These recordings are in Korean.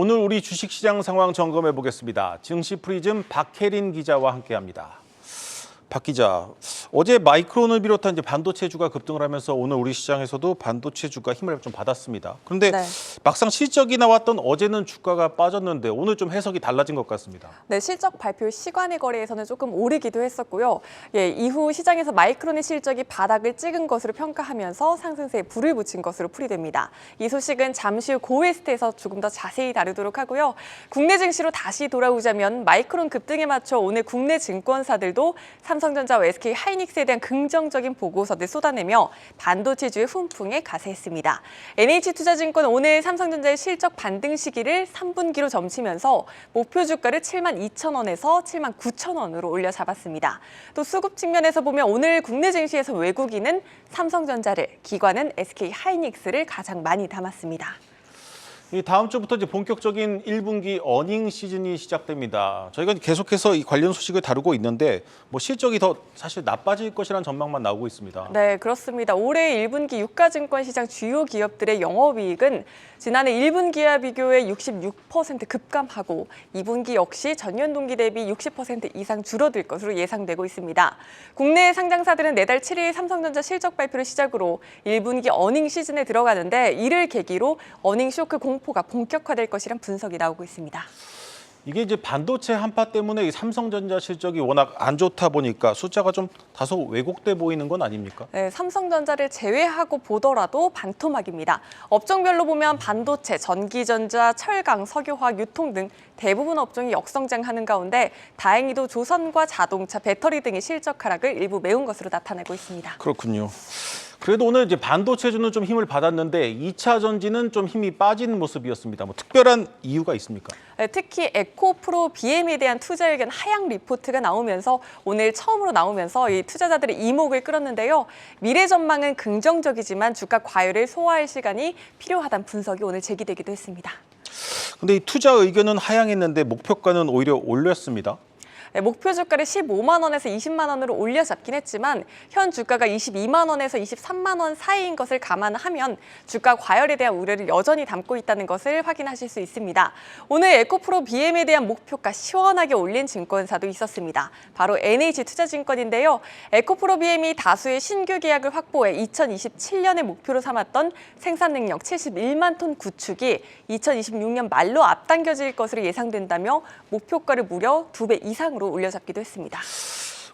오늘 우리 주식시장 상황 점검해 보겠습니다. 증시 프리즘 박혜린 기자와 함께합니다. 박 기자, 어제 마이크론을 비롯한 반도체주가 급등을 하면서 오늘 우리 시장에서도 반도체주가 힘을 좀 받았습니다. 그런데 막상 실적이 나왔던 어제는 주가가 빠졌는데 오늘 좀 해석이 달라진 것 같습니다. 네, 실적 발표 시간의 거래에서는 조금 오르기도 했었고요. 이후 시장에서 마이크론의 실적이 바닥을 찍은 것으로 평가하면서 상승세에 불을 붙인 것으로 풀이됩니다. 이 소식은 잠시 후 고웨스트에서 조금 더 자세히 다루도록 하고요. 국내 증시로 다시 돌아오자면 마이크론 급등에 맞춰 오늘 국내 증권사들도 삼성전자와 SK 하이닉스에 대한 긍정적인 보고서를 쏟아내며 반도체주의 훈풍에 가세했습니다. NH투자증권은 오늘 삼성전자의 실적 반등 시기를 3분기로 점치면서 목표 주가를 72,000원에서 79,000원으로 올려 잡았습니다. 또 수급 측면에서 보면 오늘 국내 증시에서 외국인은 삼성전자를, 기관은 SK 하이닉스를 가장 많이 담았습니다. 다음 주부터 본격적인 1분기 어닝 시즌이 시작됩니다. 저희가 계속해서 이 관련 소식을 다루고 있는데 실적이 더 사실 나빠질 것이라는 전망만 나오고 있습니다. 네, 그렇습니다. 올해 1분기 유가증권 시장 주요 기업들의 영업이익은 지난해 1분기와 비교해 66% 급감하고 2분기 역시 전년 동기 대비 60% 이상 줄어들 것으로 예상되고 있습니다. 국내 상장사들은 내달 7일 삼성전자 실적 발표를 시작으로 1분기 어닝 시즌에 들어가는데 이를 계기로 어닝 쇼크 공포가 본격화될 것이란 분석이 나오고 있습니다. 이게 반도체 한파 때문에 이 삼성전자 실적이 워낙 안 좋다 보니까 숫자가 좀 다소 왜곡돼 보이는 건 아닙니까? 네, 삼성전자를 제외하고 보더라도 반토막입니다. 업종별로 보면 반도체, 전기전자, 철강, 석유화학, 유통 등 대부분 업종이 역성장하는 가운데 다행히도 조선과 자동차, 배터리 등의 실적 하락을 일부 메운 것으로 나타나고 있습니다. 그렇군요. 그래도 오늘 반도체주는 좀 힘을 받았는데 2차 전지는 좀 힘이 빠진 모습이었습니다. 특별한 이유가 있습니까? 네, 특히 에코프로 BM에 대한 투자 의견 하향 리포트가 나오면서 오늘 처음으로 나오면서 이 투자자들의 이목을 끌었는데요. 미래 전망은 긍정적이지만 주가 과열을 소화할 시간이 필요하다는 분석이 오늘 제기되기도 했습니다. 근데 이 투자 의견은 하향했는데 목표가는 오히려 올렸습니다. 네, 목표 주가를 15만 원에서 20만 원으로 올려 잡긴 했지만 현 주가가 22만 원에서 23만 원 사이인 것을 감안하면 주가 과열에 대한 우려를 여전히 담고 있다는 것을 확인하실 수 있습니다. 오늘 에코프로 BM에 대한 목표가 시원하게 올린 증권사도 있었습니다. 바로 NH투자증권인데요. 에코프로 BM이 다수의 신규 계약을 확보해 2027년의 목표로 삼았던 생산 능력 71만 톤 구축이 2026년 말로 앞당겨질 것으로 예상된다며 목표가를 무려 2배 이상으로 올려잡기도 했습니다.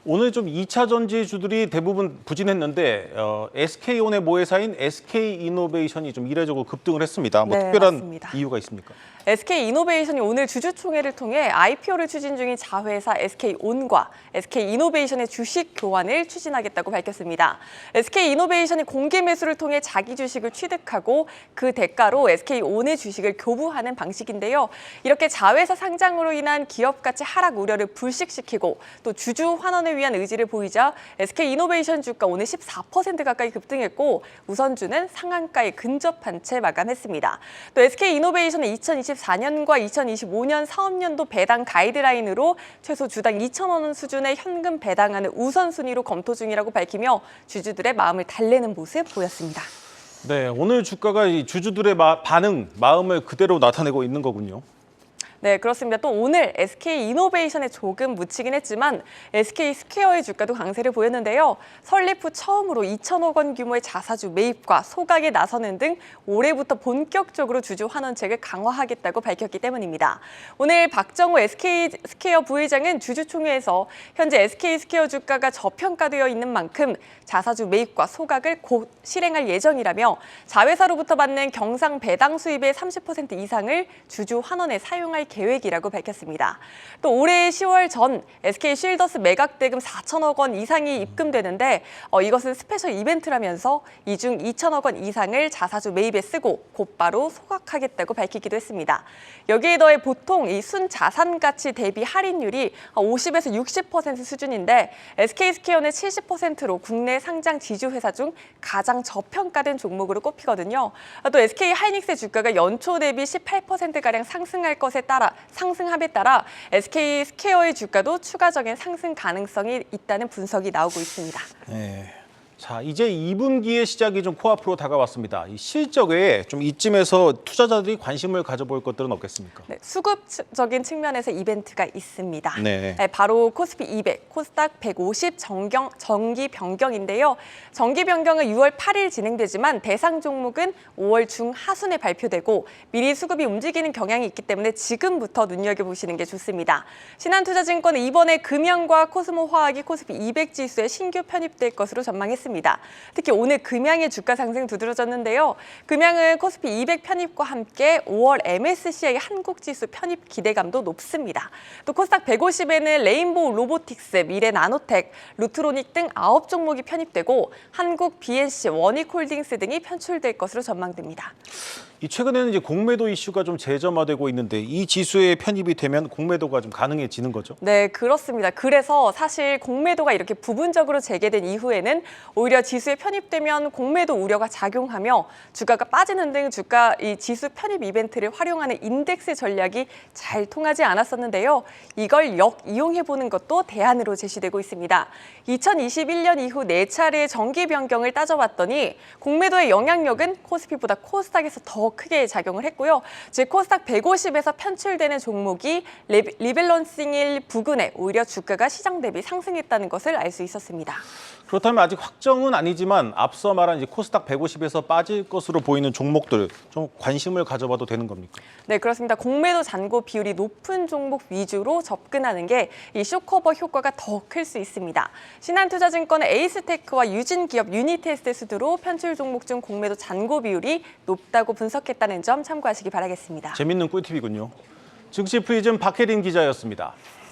오늘 2차 전지주들이 대부분 부진했는데 SK온의 모회사인 SK이노베이션이 이례적으로 급등을 했습니다. 네, 특별한 맞습니다. 이유가 있습니까? SK이노베이션이 오늘 주주총회를 통해 IPO를 추진 중인 자회사 SK온과 SK이노베이션의 주식 교환을 추진하겠다고 밝혔습니다. SK이노베이션이 공개 매수를 통해 자기 주식을 취득하고 그 대가로 SK온의 주식을 교부하는 방식인데요. 이렇게 자회사 상장으로 인한 기업 가치 하락 우려를 불식시키고 또 주주 환원을 위한 의지를 보이자 SK이노베이션 주가 오늘 14% 가까이 급등했고 우선주는 상한가에 근접한 채 마감했습니다. 또 SK이노베이션은 2024년과 2025년 사업년도 배당 가이드라인으로 최소 주당 2,000원 수준의 현금 배당안을 우선순위로 검토 중이라고 밝히며 주주들의 마음을 달래는 모습 보였습니다. 네, 오늘 주가가 주주들의 마음을 그대로 나타내고 있는 거군요. 네, 그렇습니다. 또 오늘 SK이노베이션에 조금 묻히긴 했지만 SK스퀘어의 주가도 강세를 보였는데요. 설립 후 처음으로 2천억 원 규모의 자사주 매입과 소각에 나서는 등 올해부터 본격적으로 주주 환원책을 강화하겠다고 밝혔기 때문입니다. 오늘 박정호 SK스퀘어 부회장은 주주총회에서 현재 SK스퀘어 주가가 저평가되어 있는 만큼 자사주 매입과 소각을 곧 실행할 예정이라며 자회사로부터 받는 경상 배당 수입의 30% 이상을 주주 환원에 사용할 계획이라고 밝혔습니다. 또 올해 10월 전 SK쉴더스 매각 대금 4천억 원 이상이 입금되는데 이것은 스페셜 이벤트라면서 이 중 2천억 원 이상을 자사주 매입에 쓰고 곧바로 소각하겠다고 밝히기도 했습니다. 여기에 더해 보통 이 순자산 가치 대비 할인율이 50에서 60% 수준인데 SK스퀘어는 70%로 국내 상장 지주회사 중 가장 저평가된 종목으로 꼽히거든요. 또 SK하이닉스의 주가가 연초 대비 18%가량 상승함에 따라 SK스퀘어의 주가도 추가적인 상승 가능성이 있다는 분석이 나오고 있습니다. 네. 자, 이제 2분기의 시작이 좀 코앞으로 다가왔습니다. 이 실적 외에 좀 이쯤에서 투자자들이 관심을 가져볼 것들은 없겠습니까? 네, 수급적인 측면에서 이벤트가 있습니다. 네. 바로 코스피 200, 코스닥 150 정기 변경인데요. 정기 변경은 6월 8일 진행되지만 대상 종목은 5월 중하순에 발표되고 미리 수급이 움직이는 경향이 있기 때문에 지금부터 눈여겨보시는 게 좋습니다. 신한투자증권은 이번에 금양과 코스모화학이 코스피 200 지수에 신규 편입될 것으로 전망했습니다. 특히 오늘 금양의 주가 상승 두드러졌는데요. 금양은 코스피 200 편입과 함께 5월 MSCI 한국 지수 편입 기대감도 높습니다. 또 코스닥 150에는 레인보우 로보틱스, 미래 나노텍, 루트로닉 등 9종목이 편입되고 한국 BNC, 원익홀딩스 등이 편출될 것으로 전망됩니다. 이 최근에는 이제 공매도 이슈가 좀 재점화되고 있는데 이 지수에 편입이 되면 공매도가 좀 가능해지는 거죠? 네, 그렇습니다. 그래서 사실 공매도가 이렇게 부분적으로 재개된 이후에는 오히려 지수에 편입되면 공매도 우려가 작용하며 주가가 빠지는 등 이 지수 편입 이벤트를 활용하는 인덱스 전략이 잘 통하지 않았었는데요. 이걸 역이용해보는 것도 대안으로 제시되고 있습니다. 2021년 이후 4차례의 정기 변경을 따져봤더니 공매도의 영향력은 코스피보다 코스닥에서 더 크게 작용을 했고요. 즉 코스닥 150에서 편출되는 종목이 리밸런싱일 부근에 오히려 주가가 시장 대비 상승했다는 것을 알 수 있었습니다. 그렇다면 아직 확정은 아니지만 앞서 말한 이제 코스닥 150에서 빠질 것으로 보이는 종목들 좀 관심을 가져봐도 되는 겁니까? 네, 그렇습니다. 공매도 잔고 비율이 높은 종목 위주로 접근하는 게 이 쇼커버 효과가 더 클 수 있습니다. 신한투자증권의 에이스테크와 유진기업 유니테스트 수두로 편출 종목 중 공매도 잔고 비율이 높다고 분석했다는 점 참고하시기 바라겠습니다. 재밌는 꿀팁이군요. 증시 프리즘 박혜린 기자였습니다.